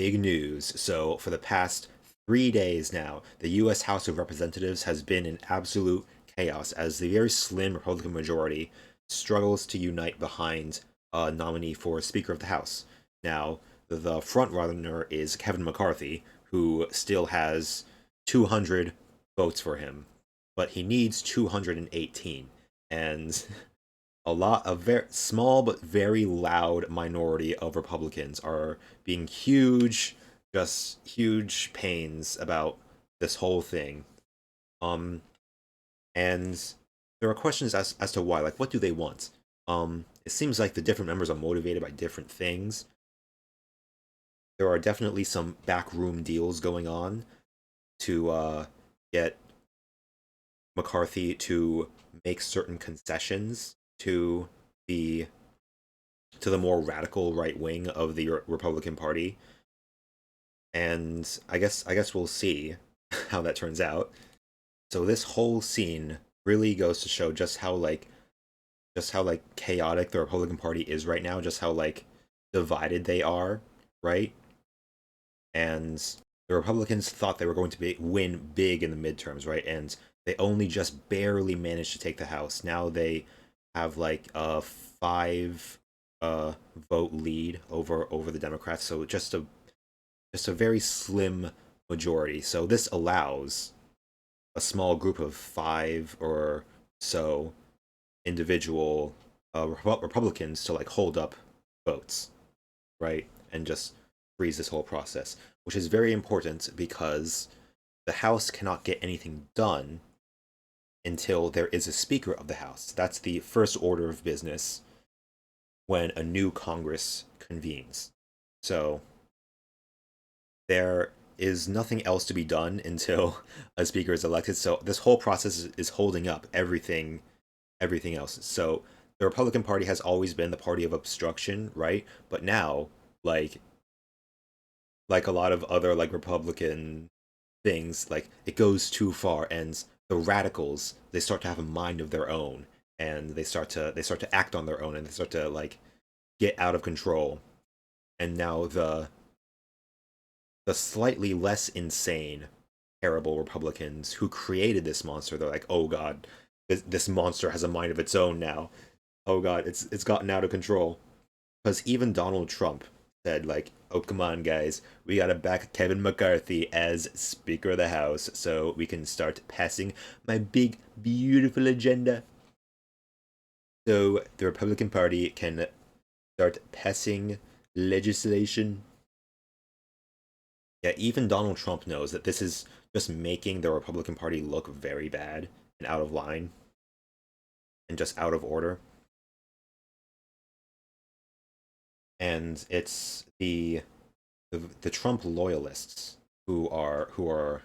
big news. So, for the past 3 days now, the U.S. House of Representatives has been in absolute chaos as the very slim Republican majority struggles to unite behind a nominee for Speaker of the House. Now, the frontrunner is Kevin McCarthy, who still has 200 votes for him, but he needs 218. And a very small but very loud minority of Republicans are being just huge pains about this whole thing. Um, and there are questions as to why. Like, what do they want? It seems like the different members are motivated by different things. There are definitely some backroom deals going on to get McCarthy to make certain concessions the to the more radical right wing of the Republican Party, and I guess we'll see how that turns out. So this whole scene really goes to show just how chaotic the Republican Party is right now, just how divided they are, right? And the Republicans thought they were going to win big in the midterms, right? And they only just barely managed to take the House. Now they have like a 5 vote lead over the Democrats, so just a very slim majority. So this allows a small group of 5 or so individual Republicans to like hold up votes, right? And just freeze this whole process, which is very important because the House cannot get anything done until there is a Speaker of the House. That's the first order of business when a new Congress convenes. So there is nothing else to be done until a Speaker is elected. So this whole process is holding up everything else. So the Republican Party has always been the party of obstruction, right? But now, like like a lot of other like Republican things, like it goes too far, and the radicals they start to have a mind of their own, and they start to act on their own, and they start to like get out of control. And now the slightly less insane, terrible Republicans who created this monster, they're like, oh god, this monster has a mind of its own now. Oh god, it's gotten out of control. Because even Donald Trump said, like, oh, come on, guys, we gotta back Kevin McCarthy as Speaker of the House so we can start passing my big, beautiful agenda. So the Republican Party can start passing legislation. Yeah, even Donald Trump knows that this is just making the Republican Party look very bad and out of line and just out of order. And it's the Trump loyalists who are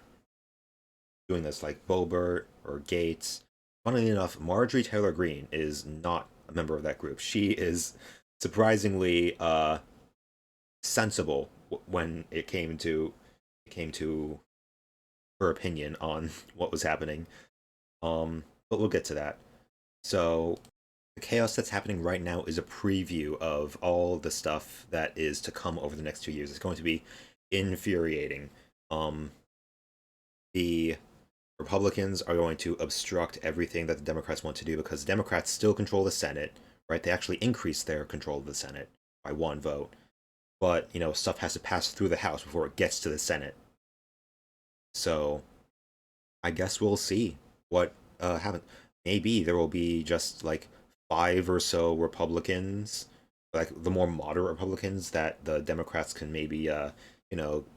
doing this, like Boebert or Gates. Funnily enough, Marjorie Taylor Greene is not a member of that group. She is surprisingly sensible when it came to her opinion on what was happening. But we'll get to that. So the chaos that's happening right now is a preview of all the stuff that is to come over the next 2 years. It's going to be infuriating. Um, the Republicans are going to obstruct everything that the Democrats want to do because the Democrats still control the Senate, right? They actually increased their control of the Senate by 1 vote. But, stuff has to pass through the House before it gets to the Senate. So I guess we'll see what happens. Maybe there will be just like 5 or so Republicans, like the more moderate Republicans that the Democrats can maybe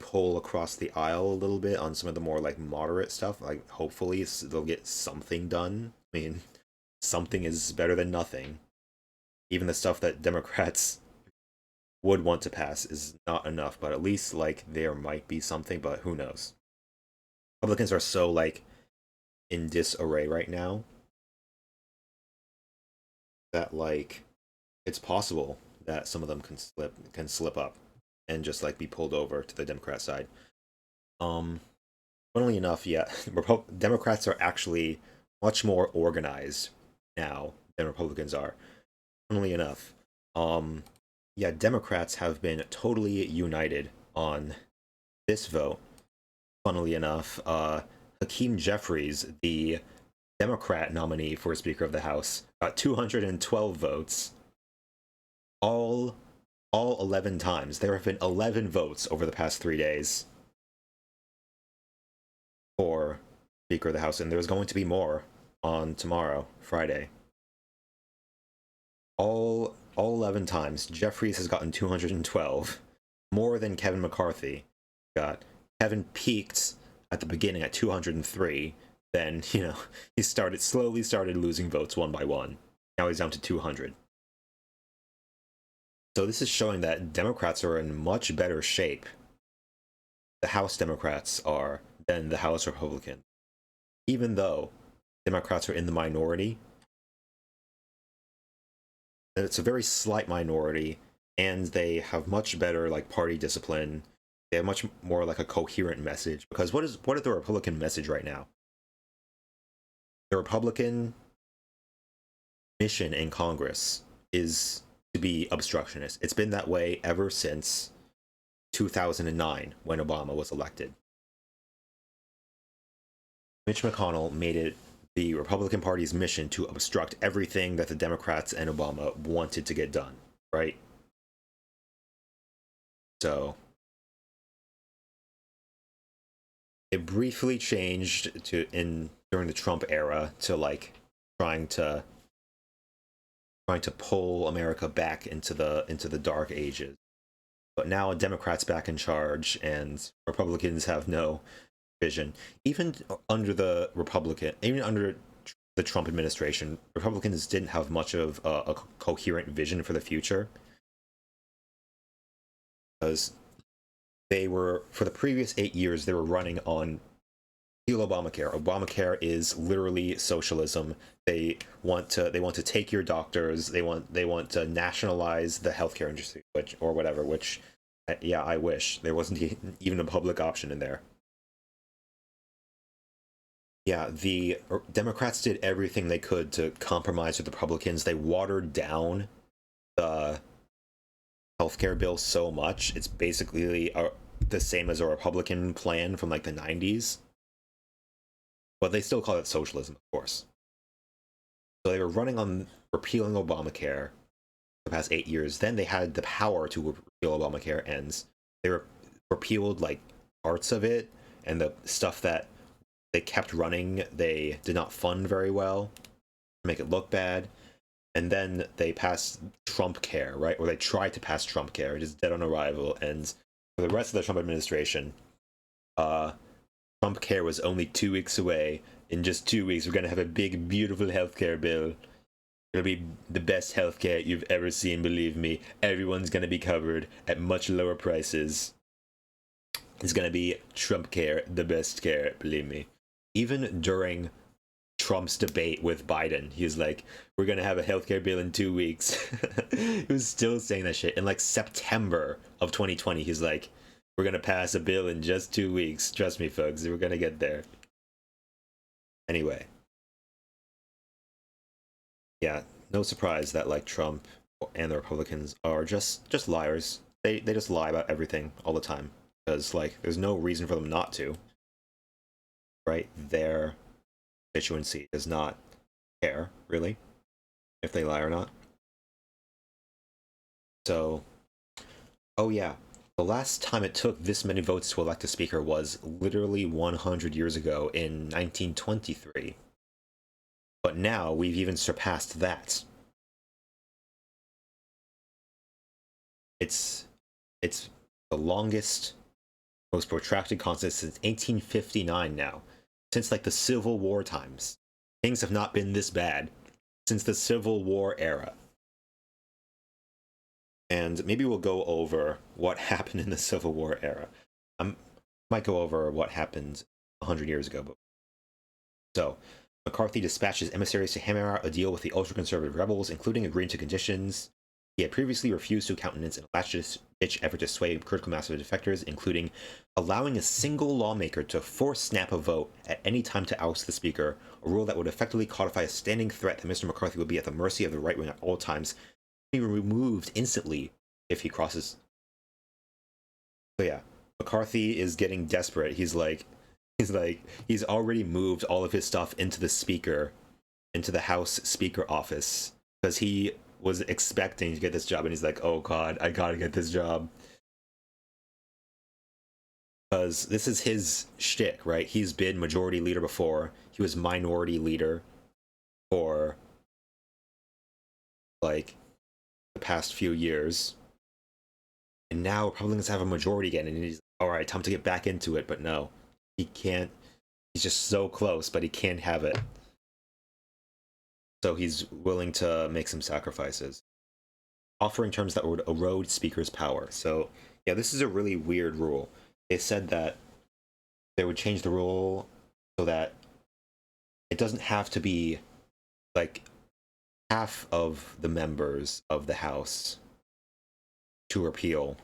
pull across the aisle a little bit on some of the more like moderate stuff. Like hopefully they'll get something done. I mean, something is better than nothing. Even the stuff that Democrats would want to pass is not enough, but at least like there might be something, but who knows. Republicans are so like in disarray right now that like it's possible that some of them can slip up and just like be pulled over to the Democrat side. Um, Funnily enough, yeah, Democrats are actually much more organized now than Republicans are. Funnily enough, um, yeah, Democrats have been totally united on this vote. Funnily enough, Hakeem Jeffries, the Democrat nominee for Speaker of the House, got 212 votes. All 11 times. There have been 11 votes over the past 3 days for Speaker of the House, and there's going to be more on tomorrow, Friday. All 11 times, Jeffries has gotten 212, more than Kevin McCarthy got. Kevin peaked at the beginning at 203, then, he slowly started losing votes one by one. Now he's down to 200. So this is showing that Democrats are in much better shape, the House Democrats are, than the House Republicans. Even though Democrats are in the minority, it's a very slight minority, and they have much better party discipline. They have much more a coherent message. Because what is the Republican message right now? The Republican mission in Congress is to be obstructionist. It's been that way ever since 2009 when Obama was elected. Mitch McConnell made it the Republican Party's mission to obstruct everything that the Democrats and Obama wanted to get done, right? So it briefly changed during the Trump era to trying to pull America back into the dark ages. But now a Democrat's back in charge and Republicans have no vision. Even under the Trump administration, Republicans didn't have much of a coherent vision for the future. Because for the previous 8 years, they were running on Obamacare. Obamacare is literally socialism. They want to take your doctors. They want to nationalize the healthcare industry, which I wish there wasn't even a public option in there. Yeah, the Democrats did everything they could to compromise with the Republicans. They watered down the healthcare bill so much. It's basically the same as a Republican plan from the 90s. But they still call it socialism, of course. So they were running on repealing Obamacare the past 8 years. Then they had the power to repeal Obamacare, and they repealed parts of it, and the stuff that they kept running, they did not fund very well to make it look bad. And then they passed Trump Care, right? Or they tried to pass Trump Care. It is dead on arrival. And for the rest of the Trump administration, Trump Care was only 2 weeks away. In just 2 weeks, we're going to have a big, beautiful healthcare bill. It'll be the best healthcare you've ever seen, believe me. Everyone's going to be covered at much lower prices. It's going to be Trump Care, the best care, believe me. Even during Trump's debate with Biden, he was like, we're going to have a healthcare bill in 2 weeks. He was still saying that shit. In September of 2020, he's like, we're going to pass a bill in just 2 weeks. Trust me, folks, we're going to get there. Anyway. Yeah, no surprise that Trump and the Republicans are just liars. They just lie about everything all the time. Because there's no reason for them not to. Right? Their constituency does not care, really, if they lie or not. So, oh yeah, the last time it took this many votes to elect a speaker was literally 100 years ago in 1923. But now we've even surpassed that. It's the longest, most protracted contest since 1859 now. Since the Civil War times. Things have not been this bad since the Civil War era. And maybe we'll go over what happened in the Civil War era. I might go over what happened 100 years ago. So, McCarthy dispatches emissaries to hammer out a deal with the ultra-conservative rebels, including agreeing to conditions he had previously refused to countenance in a last-ditch effort to sway critical mass of defectors, including allowing a single lawmaker to force snap a vote at any time to oust the speaker, a rule that would effectively codify a standing threat that Mr. McCarthy would be at the mercy of the right wing at all times, be removed instantly if he crosses So yeah, McCarthy is getting desperate. He's already moved all of his stuff into the House Speaker office because he was expecting to get this job, and he's like, "Oh God, I gotta get this job." Because this is his shtick, right? He's been majority leader before. He was minority leader for like the past few years, and now Republicans have a majority again, and he's all right. Time to get back into it, but no, he can't. He's just so close, but he can't have it. So he's willing to make some sacrifices, offering terms that would erode Speaker's power. So yeah, this is a really weird rule. They said that they would change the rule so that it doesn't have to be like half of the members of the House to repeal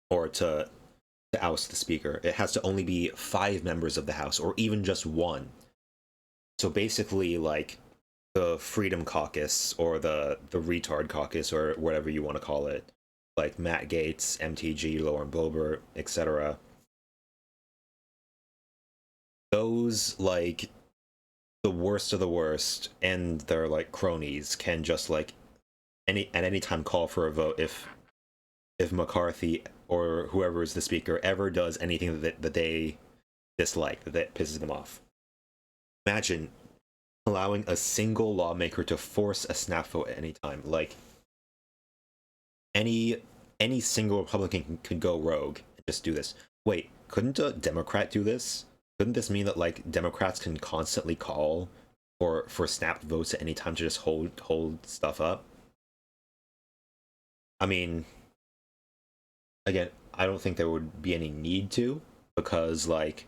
or to oust the Speaker. It has to only be 5 members of the House, or even just one. So basically, like the Freedom Caucus or the Retard Caucus or whatever you want to call it, like Matt Gaetz, MTG, Lauren Boebert, etc. Those like the worst of the worst and their like cronies can just like at any time call for a vote if McCarthy or whoever is the speaker ever does anything that they dislike, that pisses them off. Imagine allowing a single lawmaker to force a snap vote at any time. Like any single Republican could go rogue and just do this. Wait, couldn't a Democrat do this? Couldn't this mean that like Democrats can constantly call for snap votes at any time to just hold stuff up? I mean, again, I don't think there would be any need to, because like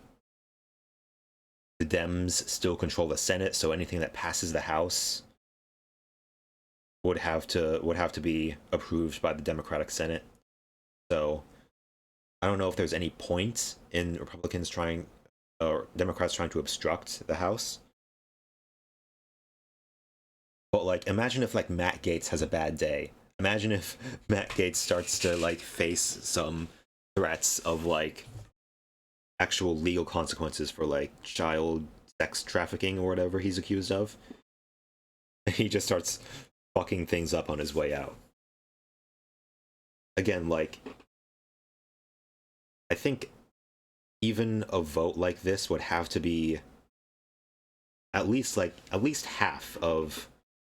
the Dems still control the Senate, so anything that passes the House would have to be approved by the Democratic Senate. So I don't know if there's any point in Republicans trying or Democrats trying to obstruct the House. But like imagine if like Matt Gaetz has a bad day. Imagine if Matt Gaetz starts to like face some threats of like actual legal consequences for like child sex trafficking or whatever he's accused of. He just starts fucking things up on his way out. Again, like I think even a vote like this would have to be at least half of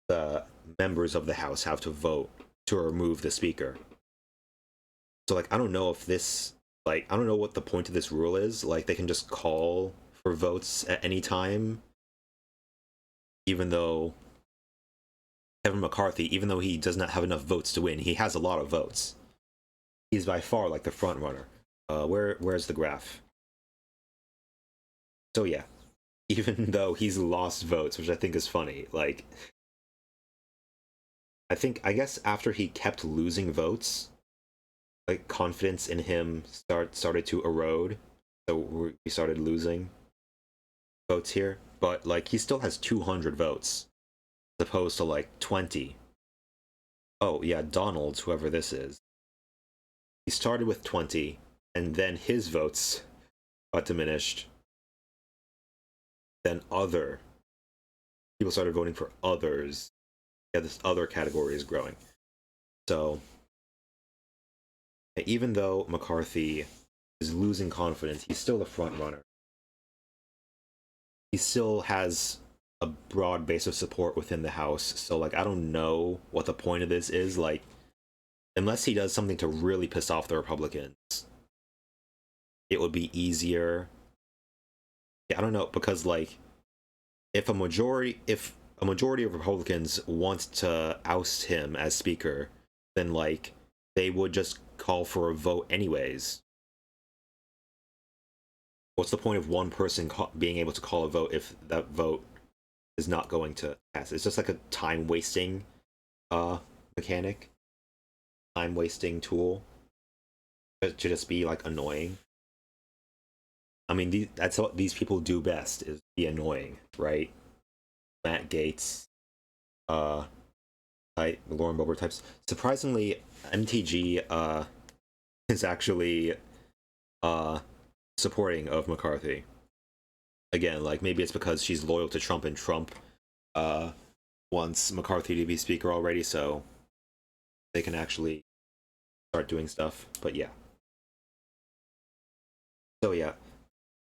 the members of the House have to vote to remove the speaker. So like I don't know if this like I don't know what the point of this rule is. Like they can just call for votes at any time, even though Kevin McCarthy, even though he does not have enough votes to win, he has a lot of votes. He's by far like the front runner. Where's the graph? So yeah, even though he's lost votes, which I think is funny, like I guess after he kept losing votes, like confidence in him started to erode, so we started losing votes here. But like he still has 200 votes, as opposed to like 20. Oh yeah, Donald, whoever this is, he started with 20, and then his votes got diminished. Then other people started voting for others. Yeah, this other category is growing. So even though McCarthy is losing confidence, he's still the front runner. He still has a broad base of support within the House. So like I don't know what the point of this is. Like unless he does something to really piss off the Republicans, it would be easier. Yeah, I don't know, because like if a majority of Republicans want to oust him as speaker, then like they would just call for a vote anyways. What's the point of one person being able to call a vote if that vote is not going to pass? It's just like a time wasting mechanic, time wasting tool to just be like annoying. I mean, that's what these people do best, is be annoying, right? Matt Gaetz, Lauren Boebert types. Surprisingly, MTG is actually supporting of McCarthy. Again, like maybe it's because she's loyal to Trump, and Trump wants McCarthy to be speaker already, so they can actually start doing stuff. But yeah. So yeah.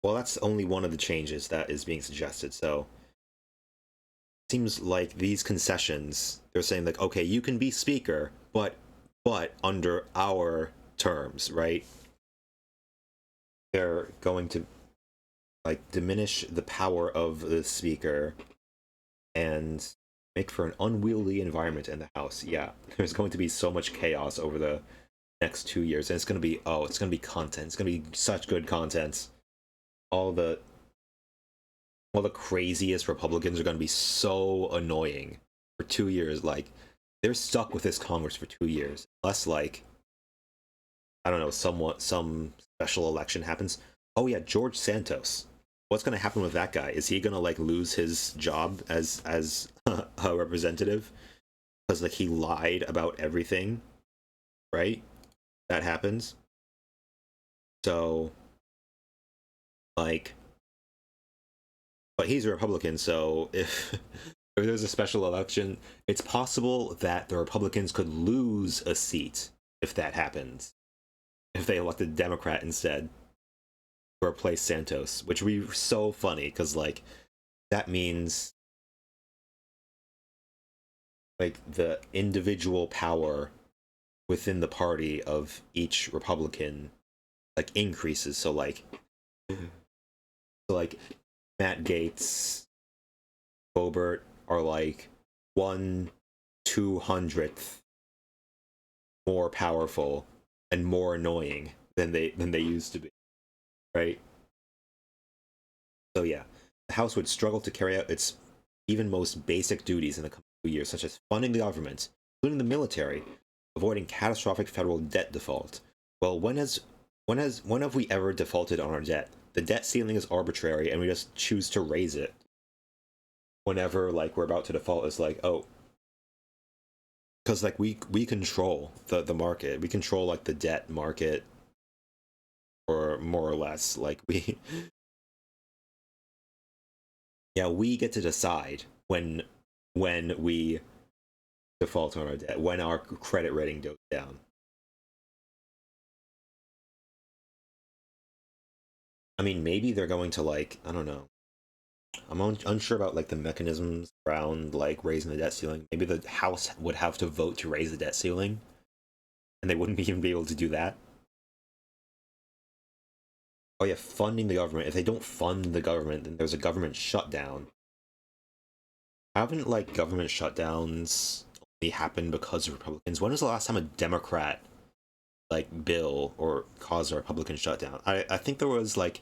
Well, that's only one of the changes that is being suggested. So it seems like these concessions, they're saying like, okay, you can be speaker, but under our terms, right? They're going to like diminish the power of the speaker and make for an unwieldy environment in the House. Yeah, there's going to be so much chaos over the next 2 years, and it's going to be it's going to be content. It's going to be such good content. All the craziest Republicans are going to be so annoying for 2 years. Like they're stuck with this Congress for 2 years, unless like I don't know, some special election happens. Oh yeah, George Santos. What's going to happen with that guy? Is he going to like lose his job as a representative because like he lied about everything, right? That happens. So like, but he's a Republican, so if if there's a special election, it's possible that the Republicans could lose a seat if that happens. If they elected a Democrat instead to replace Santos, which would be so funny because like that means like the individual power within the party of each Republican like increases. So like Matt Gaetz, Boebert are like 1/200th more powerful and more annoying than they used to be, right? So yeah, the House would struggle to carry out its even most basic duties in the coming 2 years, such as funding the government, including the military, avoiding catastrophic federal debt default. Well, when have we ever defaulted on our debt? The debt ceiling is arbitrary, and we just choose to raise it whenever like we're about to default. It's like, oh, because like we control the market, we control like the debt market, or more or less like we yeah, we get to decide when we default on our debt, when our credit rating goes down. I mean, maybe they're going to like, I don't know. I'm unsure about like the mechanisms around like raising the debt ceiling. Maybe the House would have to vote to raise the debt ceiling, and they wouldn't even be able to do that. Oh yeah, funding the government. If they don't fund the government, then there's a government shutdown. Haven't like government shutdowns only happened because of Republicans? When was the last time a Democrat like bill or caused a Republican shutdown? I think there was like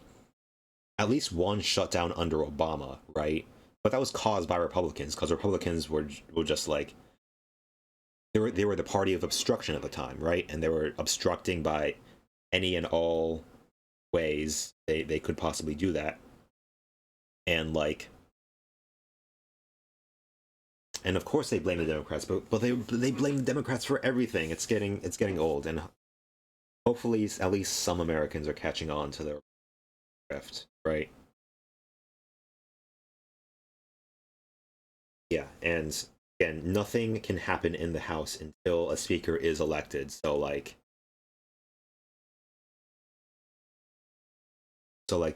at least one shutdown under Obama, right? But that was caused by Republicans because Republicans were just like they were the party of obstruction at the time, right? And they were obstructing by any and all ways they could possibly do that. And like and of course they blame the Democrats, but they blame the Democrats for everything. It's getting old, and hopefully at least some Americans are catching on to their drift, right? Yeah, and again, nothing can happen in the House until a speaker is elected. So like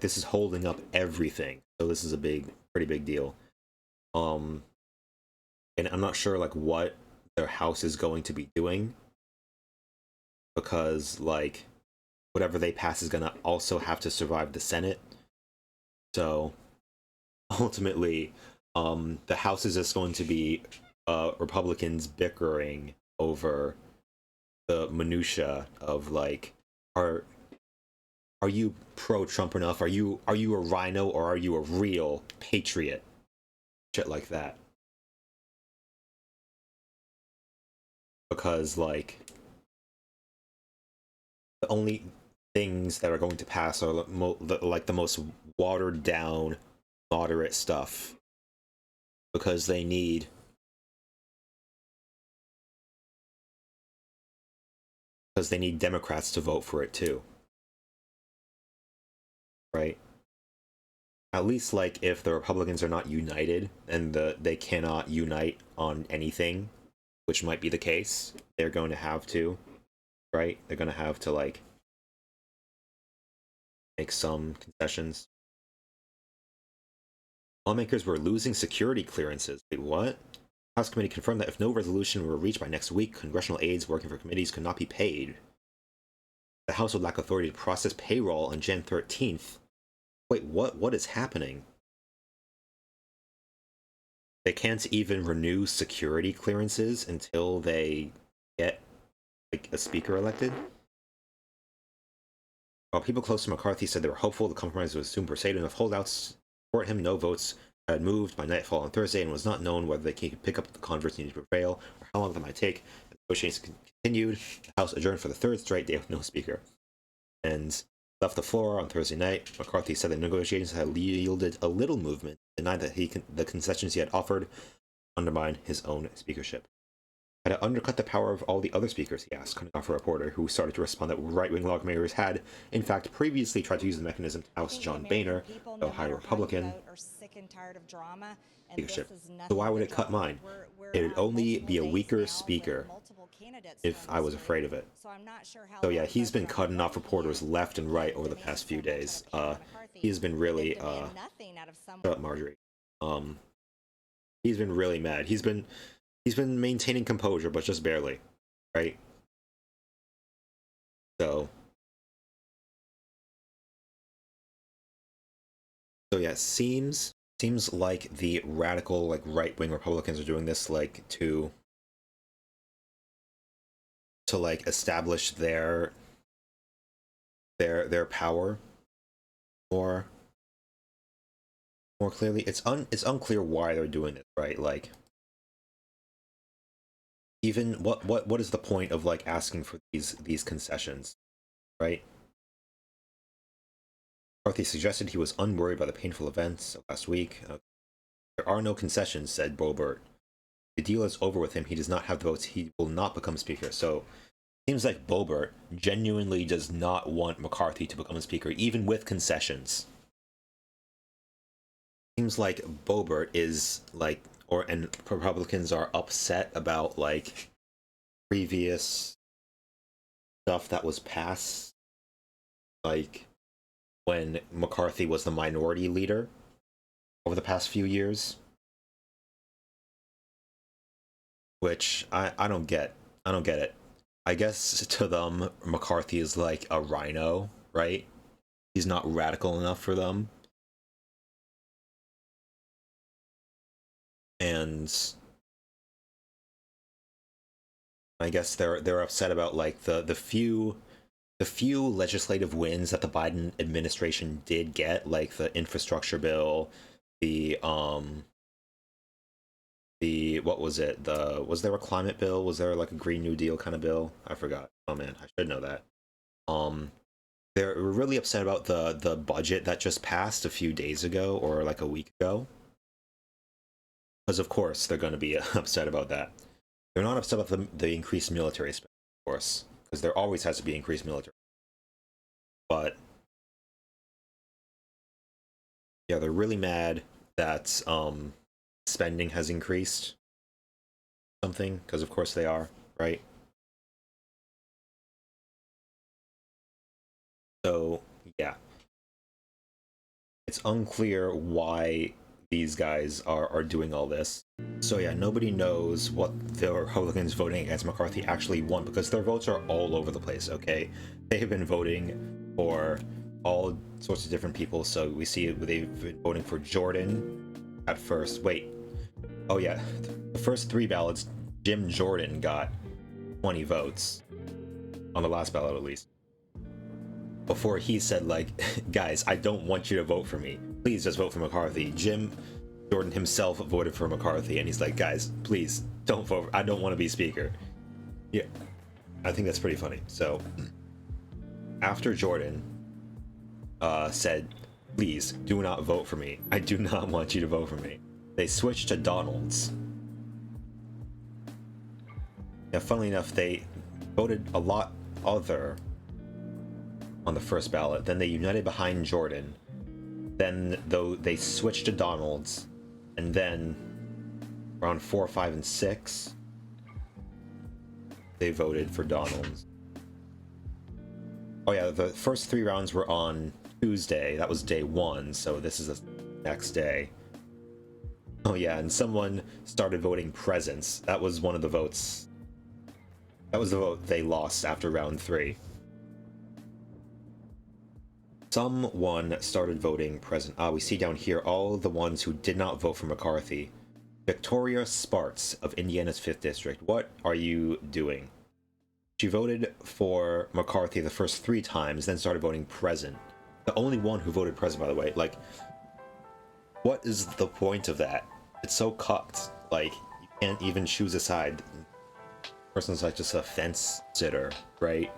this is holding up everything. So this is a pretty big deal. Um, and I'm not sure like what their House is going to be doing because like whatever they pass is gonna also have to survive the Senate. So ultimately, the House is just going to be Republicans bickering over the minutia of like, are are you pro Trump enough? Are you a rhino or are you a real patriot? Shit like that. Because like the only things that are going to pass are like the most watered down moderate stuff because they need because they need Democrats to vote for it too, right? At least, like, if the Republicans are not united and they cannot unite on anything, which might be the case, they're going to have to, right? They're going to have to, like, make some concessions. Lawmakers were losing security clearances. Wait, what? House committee confirmed that if no resolution were reached by next week, congressional aides working for committees could not be paid. The House would lack authority to process payroll on Jan 13th. Wait, what? What is happening? They can't even renew security clearances until they get, like, a speaker elected? While people close to McCarthy said they were hopeful the compromise would soon proceed, enough holdouts support him, no votes had moved by nightfall on Thursday, and it was not known whether they could pick up the converts needed to prevail or how long that might take. The negotiations continued. The House adjourned for the third straight day with no speaker and left the floor on Thursday night. McCarthy said the negotiations had yielded a little movement, denied that the concessions he had offered undermined his own speakership. Had it undercut the power of all the other speakers, he asked, cutting off a reporter who started to respond that right-wing lawmakers had, in fact, previously tried to use the mechanism to oust John Boehner, the Ohio Republican, speakership. So why would it cut mine? It'd only be a weaker speaker if I was afraid of it. So yeah, he's been cutting off reporters left and right over the past few days. He's been really, shut up, Marjorie. He's been really mad. He's been maintaining composure, but just barely, right? So yeah, seems like the radical, like, right-wing Republicans are doing this, like, to like establish their power more clearly. It's unclear why they're doing this, right? Like, even what is the point of, like, asking for these concessions, right? McCarthy suggested he was unworried by the painful events of last week. There are no concessions, said Boebert. The deal is over with him. He does not have the votes. He will not become speaker. So it seems like Boebert genuinely does not want McCarthy to become a speaker, even with concessions. Seems like Boebert is, like, and Republicans are upset about, like, previous stuff that was passed, like when McCarthy was the minority leader over the past few years, which I don't get. I don't get it. I guess to them, McCarthy is like a rhino, right? He's not radical enough for them. And I guess they're upset about, like, the few legislative wins that the Biden administration did get, like the infrastructure bill, the what was it? Was there a climate bill? Was there, like, a Green New Deal kind of bill? I forgot. Oh man, I should know that. They're really upset about the budget that just passed a few days ago, or like a week ago. Because of course they're going to be upset about that. They're not upset about the increased military spending, of course, because there always has to be increased military. But yeah, they're really mad that spending has increased something, because of course they are, right? So yeah, it's unclear why these guys are doing all this. So yeah, nobody knows what the Republicans voting against McCarthy actually want, because their votes are all over the place, okay? They have been voting for all sorts of different people. So we see they've been voting for Jordan at first. Wait. Oh yeah, the first 3 ballots, Jim Jordan got 20 votes. On the last ballot, at least. Before he said, like, guys, I don't want you to vote for me. Please just vote for McCarthy. Jim Jordan himself voted for McCarthy, and he's like, guys, please don't vote. I don't want to be speaker. Yeah, I think that's pretty funny. So after Jordan said, please do not vote for me, I do not want you to vote for me, they switched to Donald's. Yeah, funnily enough, they voted a lot other on the first ballot. Then they united behind Jordan. Then though they switched to Donalds, and then around 4, 5, and 6, they voted for Donalds. Oh yeah, the first 3 rounds were on Tuesday. That was day 1, so this is the next day. Oh yeah, and someone started voting presents. That was one of the votes. That was the vote they lost after round 3. Someone started voting present. We see down here all the ones who did not vote for McCarthy. Victoria Spartz of Indiana's 5th District. What are you doing? She voted for McCarthy the first 3 times, then started voting present. The only one who voted present, by the way. Like, what is the point of that? It's so cucked. Like, you can't even choose a side. The person's like just a fence sitter, right?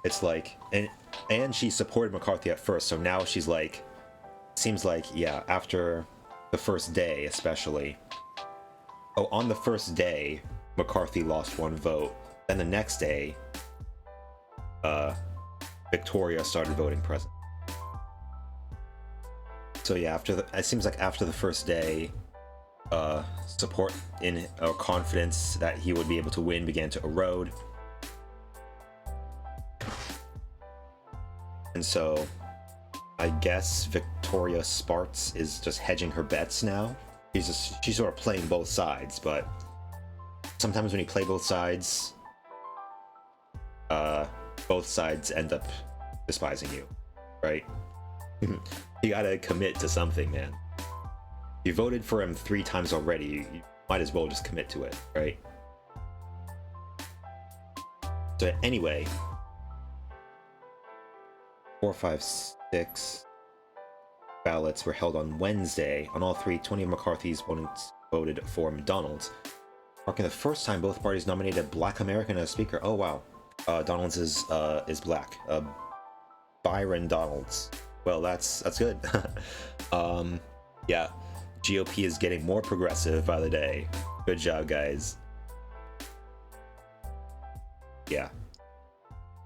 It's like, and she supported McCarthy at first, so now she's like, seems like, yeah, after the first day especially. Oh, on the first day, McCarthy lost 1 vote. Then the next day, Victoria started voting present. So yeah, it seems like after the first day, support in or confidence that he would be able to win began to erode. And so I guess Victoria Spartz is just hedging her bets now. She's sort of playing both sides, but sometimes when you play both sides end up despising you, right? You gotta commit to something, man. You voted for him 3 times already, you might as well just commit to it, right? So anyway, 4, 5, 6 ballots were held on Wednesday. On all 3, 20 of McCarthy's opponents voted for McDonald's, marking the first time both parties nominated a Black American as Speaker. Oh wow, Donalds is black. Byron Donalds. Well, that's good. Yeah, GOP is getting more progressive by the day. Good job, guys. Yeah,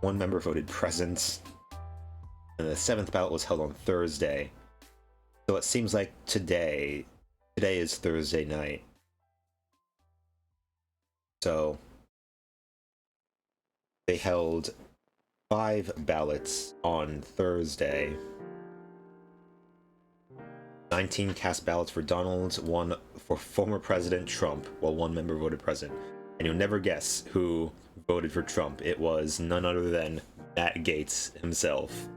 1 member voted present. And the 7th ballot was held on Thursday. So it seems like today is Thursday night. So they held 5 ballots on Thursday. 19 cast ballots for Donalds, 1 for former President Trump, while 1 member voted present. And you'll never guess who voted for Trump. It was none other than Matt Gaetz himself.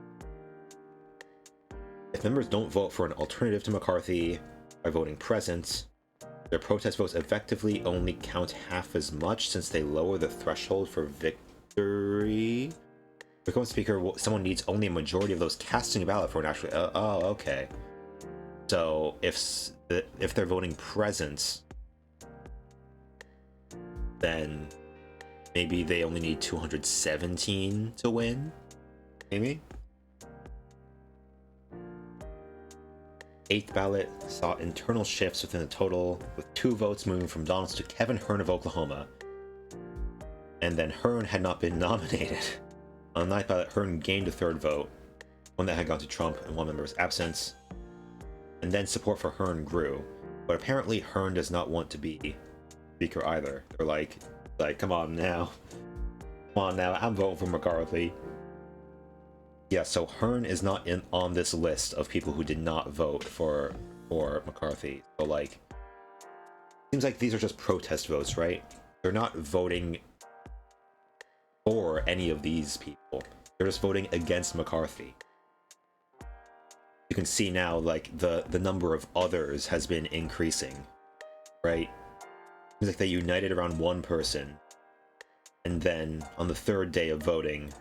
If members don't vote for an alternative to McCarthy by voting present, their protest votes effectively only count half as much since they lower the threshold for victory. Becoming Speaker, someone needs only a majority of those casting a ballot for an actual... oh, okay. So if they're voting present, then maybe they only need 217 to win? Maybe? 8th ballot saw internal shifts within the total, with 2 votes moving from Donalds to Kevin Hern of Oklahoma. And then Hern had not been nominated. On the 9th ballot, Hern gained a 3rd vote, 1 that had gone to Trump and 1 member was absent. And then support for Hern grew. But apparently Hern does not want to be Speaker either. They're like, come on now. Come on now, I'm voting for McCarthy. Yeah, so Hern is not on this list of people who did not vote for McCarthy. So like, seems like these are just protest votes, right? They're not voting for any of these people. They're just voting against McCarthy. You can see now, like, the number of others has been increasing, right? Seems like they united around 1 person, and then on the 3rd day of voting,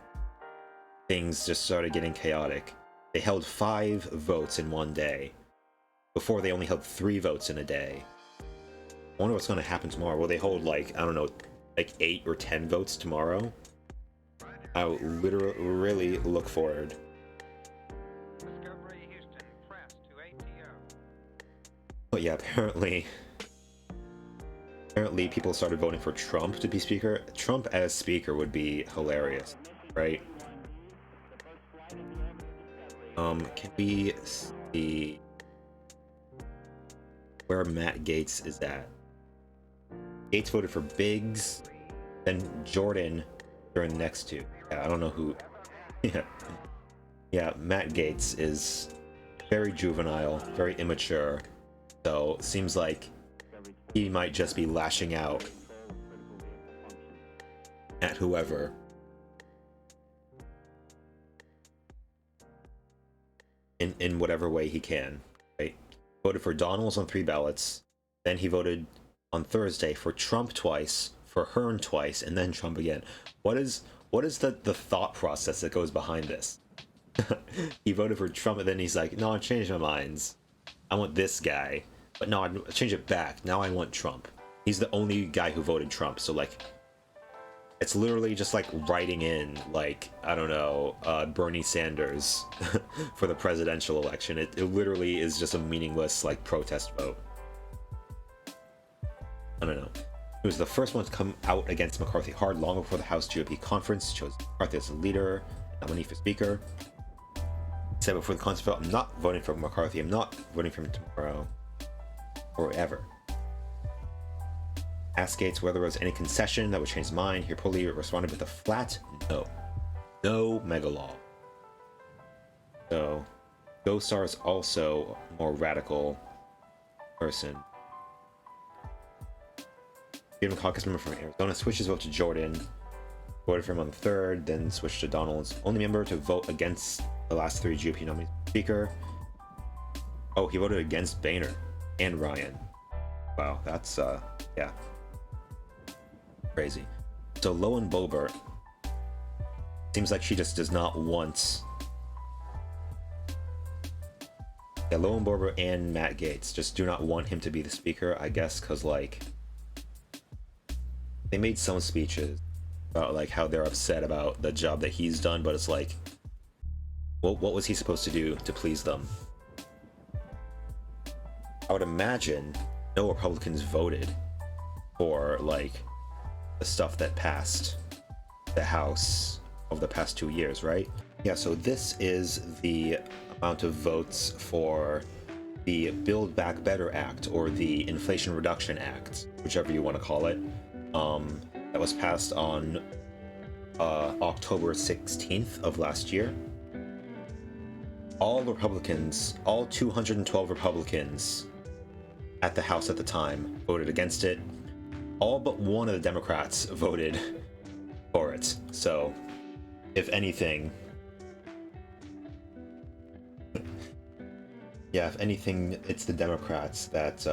things just started getting chaotic. They held 5 votes in 1 day. Before, they only held 3 votes in a day. I wonder what's going to happen tomorrow. Will they hold, like, I don't know, like 8 or 10 votes tomorrow? I literally really look forward. Discovery Houston, press to ATO. But yeah, apparently people started voting for Trump to be speaker. Trump as speaker would be hilarious, right? Can we see where Matt Gaetz is at? Gaetz voted for Biggs, then Jordan during the next two. Yeah, I don't know who. Yeah, Matt Gaetz is very juvenile, very immature, so seems like he might just be lashing out at whoever. In whatever way he can, right? Voted for Donalds on 3 ballots, then he voted on Thursday for Trump twice, for Hearn twice, and then Trump again. What is the thought process that goes behind this? He voted for Trump, and then he's like, no, I changed my minds. I want this guy. But no, I change it back. Now I want Trump. He's the only guy who voted Trump. So, like, it's literally just like writing in, like, I don't know, Bernie Sanders for the presidential election. It literally is just a meaningless, like, protest vote. I don't know. He was the first one to come out against McCarthy hard long before the House GOP conference chose McCarthy as the leader, nominee for speaker. He said before the conference vote, I'm not voting for McCarthy. I'm not voting for him tomorrow or ever. Asked Gaetz whether there was any concession that would change his mind. He reportedly responded with a flat no. No mega law. So, Gosar is also a more radical person. Freedom Caucus member from Arizona switched his vote to Jordan. Voted for him on the 3rd, then switched to Donalds. Only member to vote against the last 3 GOP nominees speaker. Oh, he voted against Boehner and Ryan. Wow, that's, yeah. Crazy. So Lauren Boebert, seems like she just does not want... Yeah, Lauren Boebert and Matt Gaetz just do not want him to be the speaker, I guess, because, like, they made some speeches about, like, how they're upset about the job that he's done, but it's like, what was he supposed to do to please them? I would imagine no Republicans voted for, like, the stuff that passed the House over the past 2 years, right? Yeah, so this is the amount of votes for the Build Back Better Act, or the Inflation Reduction Act, whichever you want to call it, that was passed on October 16th of last year. All Republicans, all 212 Republicans at the House at the time voted against it. All but one of the Democrats voted for it. So, if anything, yeah, if anything, it's the Democrats that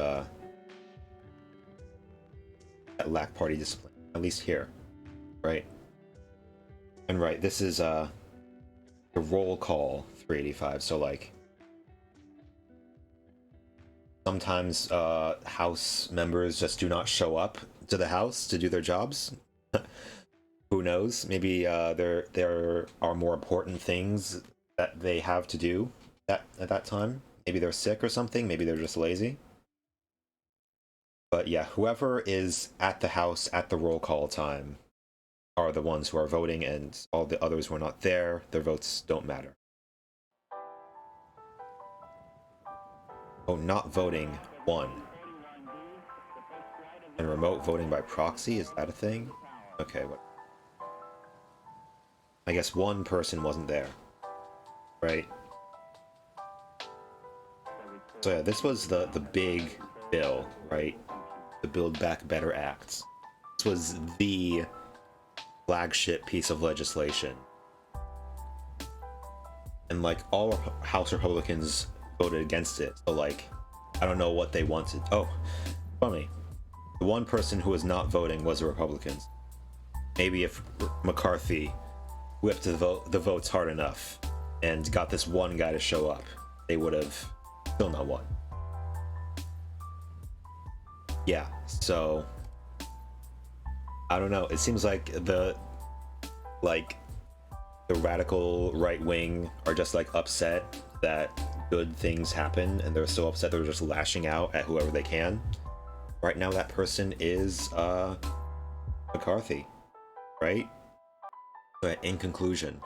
lack party discipline, at least here, right? And right, this is the roll call 385. So, like, sometimes House members just do not show up to the House to do their jobs. Who knows? Maybe there are more important things that they have to do at that time. Maybe they're sick or something. Maybe they're just lazy. But yeah, whoever is at the House at the roll call time are the ones who are voting, and all the others who are not there, their votes don't matter. Oh, not voting, 1. And remote voting by proxy, is that a thing? Okay, what? I guess 1 person wasn't there, right? So yeah, this was the big bill, right? The Build Back Better Act. This was the flagship piece of legislation. And, like, all House Republicans voted against it. So, like, I don't know what they wanted. Oh, funny. The one person who was not voting was the Republicans. Maybe if McCarthy whipped the votes hard enough and got this one guy to show up, they would have still not won. Yeah, so I don't know. It seems like the radical right wing are just, like, upset that good things happen, and they're so upset they're just lashing out at whoever they can. right now that person is McCarthy, right? But in conclusion,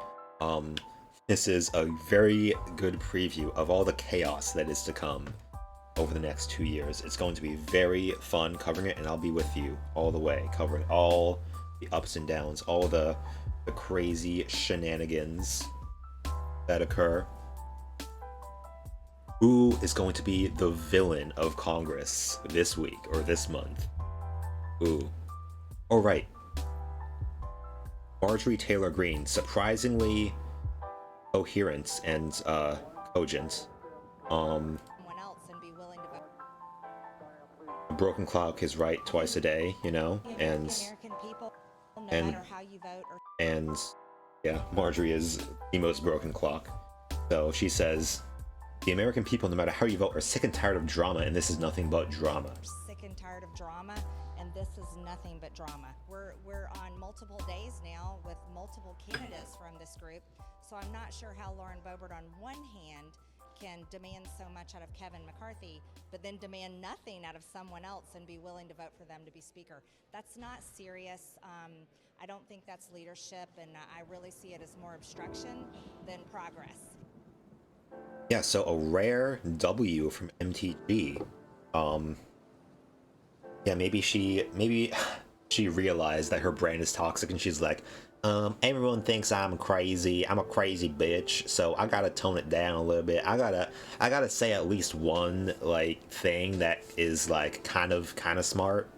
this is a very good preview of all the chaos that is to come over the next 2 years. It's going to be very fun covering it, and I'll be with you all the way, covering all the ups and downs, all the crazy shenanigans that occur. Who is going to be the villain of Congress this week or this month? Ooh. All right. Marjorie Taylor Greene, surprisingly coherent and cogent. Someone else and be willing to vote. A broken clock is right twice a day, you know, The and American people, no and- matter how you vote or and yeah, Marjorie is the most broken clock. So she says, the American people, no matter how you vote, are sick and tired of drama, and this is nothing but drama. sick and tired of drama, and this is nothing but drama. We're on multiple days now with multiple candidates from this group, so I'm not sure how Lauren Boebert on one hand can demand so much out of Kevin McCarthy, but then demand nothing out of someone else and be willing to vote for them to be speaker. That's not serious. I don't think that's leadership, and I really see it as more obstruction than progress. Yeah, so a rare W from MTG. Yeah, maybe she realized that her brand is toxic, and she's like, everyone thinks I'm crazy. I'm a crazy bitch, so I gotta tone it down a little bit. I gotta say at least one like thing that is like kind of smart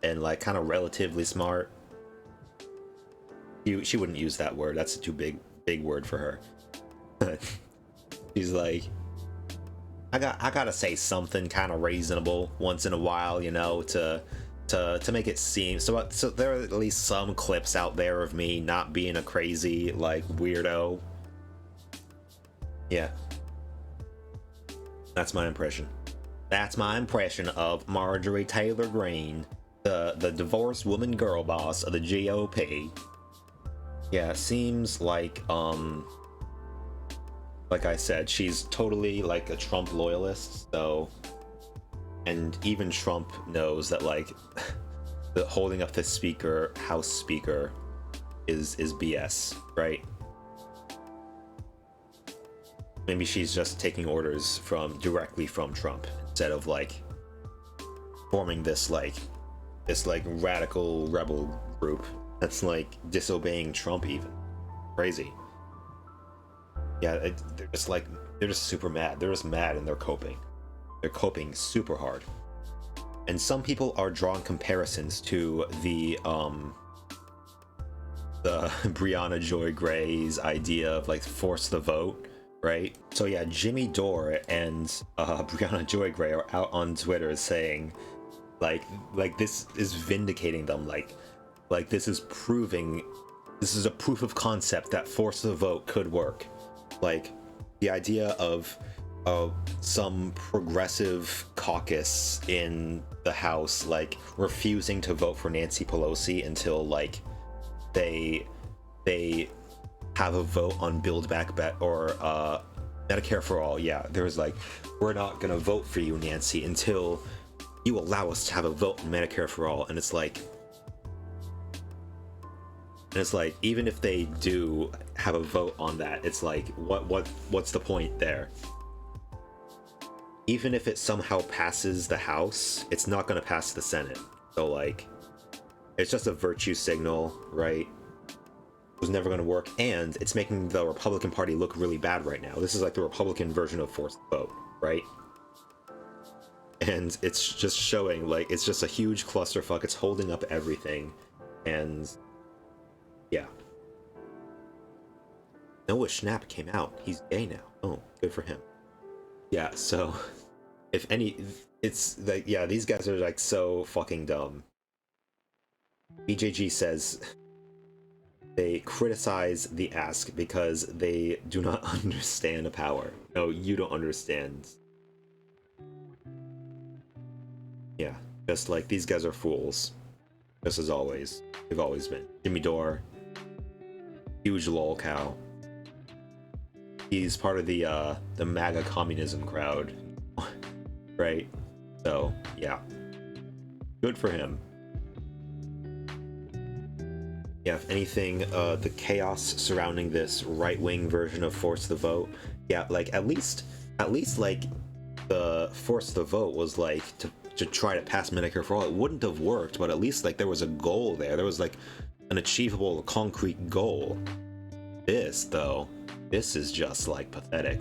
and like kind of relatively smart. She wouldn't use that word. That's a too big word for her. She's like, I gotta say something kind of reasonable once in a while, you know, to make it seem so there are at least some clips out there of me not being a crazy like weirdo. Yeah, that's my impression. That's my impression of Marjorie Taylor Greene, the divorced woman girl boss of the GOP. Yeah, seems like I said, she's totally like a Trump loyalist, so, and even Trump knows that like the holding up the House Speaker is BS, right? Maybe she's just taking orders directly from Trump instead of like forming this radical rebel group that's like disobeying Trump even. Crazy. Yeah, they're just super mad. They're just mad and they're coping. They're coping super hard. And some people are drawing comparisons to the Brianna Joy Gray's idea of like force the vote, right? So yeah, Jimmy Dore and Brianna Joy Gray are out on Twitter saying like this is vindicating them, like this is a proof of concept that force the vote could work. Like the idea of some progressive caucus in the House like refusing to vote for Nancy Pelosi until like they have a vote on Build Back Better or Medicare for All. Yeah, there's like, we're not gonna vote for you, Nancy, until you allow us to have a vote on Medicare for All. And it's like even if they do have a vote on that, it's like what's the point there? Even if it somehow passes the House, it's not going to pass the Senate. So like it's just a virtue signal, right? It was never going to work, and it's making the Republican Party look really bad right now. This is like the Republican version of forced vote, right? And it's just showing like it's just a huge clusterfuck. It's holding up everything, and yeah. Noah Schnapp came out. He's gay now. Oh, good for him. Yeah, so if any, it's like, yeah, these guys are like so fucking dumb. BJG says they criticize the ask because they do not understand the power. No, you don't understand. Yeah, just like these guys are fools. Just as always. They've always been. Jimmy Dore, huge lol cow. He's part of the MAGA communism crowd. Right? So, yeah. Good for him. Yeah, if anything, the chaos surrounding this right-wing version of Force the Vote, yeah, like at least like the Force the Vote was like to try to pass Medicare for All. It wouldn't have worked, but at least like there was a goal there. There was like an achievable, concrete goal. This though, this is just like pathetic.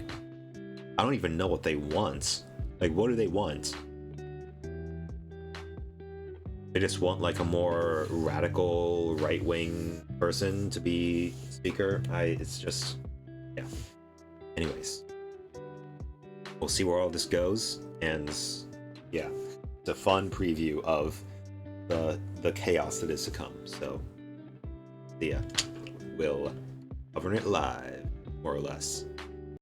I don't even know what they want. Like, what do they want? They just want like a more radical right-wing person to be speaker. It's just, yeah. Anyways, we'll see where all this goes, and yeah, it's a fun preview of the chaos that is to come. So, yeah, we'll cover it live, more or less.